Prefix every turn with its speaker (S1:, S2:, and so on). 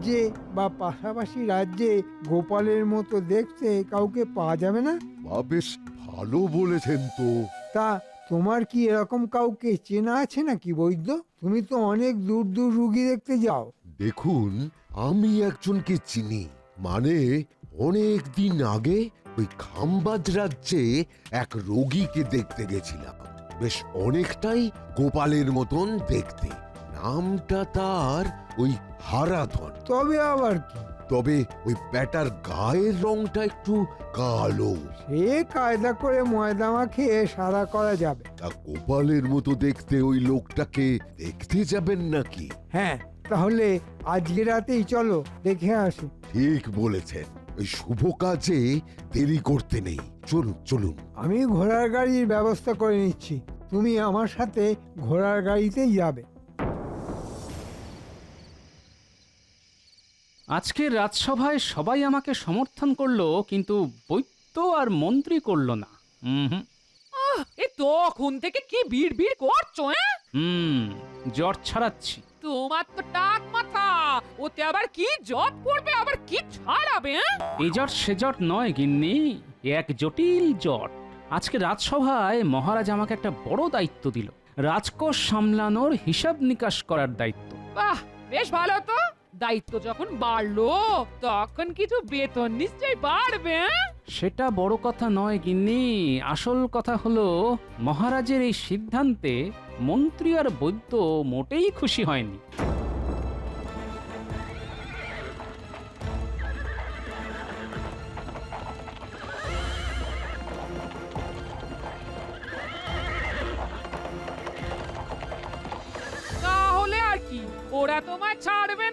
S1: রাজ্যে বা পাশাপাশি রাজ্যে গোপালের মতো দেখতে কাউকে পাওয়া যাবে না?
S2: বা বেশ ভালো বলেছেন তো।
S1: তা তোমার কি এরকম কাউকে চেনা আছে নাকি বৈদ্য? তুমি তো অনেক দূর দূর রুগী দেখতে যাও।
S2: দেখুন, আমি একজনকে চিনি, মানে অনেক দিন আগে ওই খাম্বাজ রাজ্যে এক রোগীকে দেখতে গেছিলাম। বেশ অনেকটাই গোপালের মতন দেখতে। নামটা তার ওই হারাধন।
S1: তবে আবার কি?
S2: তবে ওই ব্যাটার গায়ের রংটা একটু কালো।
S1: সে কায়দা করে ময়দা মাখিয়ে সাদা করা যাবে।
S2: তা গোপালের মতো দেখতে ওই লোকটাকে দেখতে যাবেন নাকি?
S1: হ্যাঁ, তাহলে আজকে রাতেই চলো, দেখে আসি।
S2: ঠিক বলেছেন, ওই শুভ কাজে দেরি করতে নেই। চলুন চলুন।
S1: আমি ঘোড়ার গাড়ির ব্যবস্থা করে নিচ্ছি, তুমি আমার সাথে ঘোড়ার গাড়িতেই যাবে।
S3: আজকের রাজসভায় সবাই আমাকে সমর্থন করলো, কিন্তু বৈদ্য আর মন্ত্রী করলো না। হুম
S4: এ তখন থেকে কি বিড় করছো?
S3: জ্বর ছাড়াচ্ছি।
S4: তোমার তো টাক মাথা, ওতে আবার কি জট পড়বে, আবার কি ছাড়াবে?
S3: এই জট সে জট নয় গিন্নি, এক জটিল জট। আজকে রাজসভায় মহারাজ আমাকে একটা বড় দায়িত্ব দিল, রাজকোষ সামলানোর হিসাব নিকাশ করার দায়িত্ব।
S4: বাহ, বেশ ভালো তো। দায়িত্ব যখন বাড়লো তখন কিছু বেতন নিশ্চয়ই বাড়বে।
S3: সেটা বড় কথা নয় গিন্নি, আসল কথা হলো মহারাজের এই সিদ্ধান্তে মন্ত্রী আর বৈদ্য মোটেই খুশি হয়নি।
S4: তাহলে আর কি, ওরা তোমায় ছাড়বে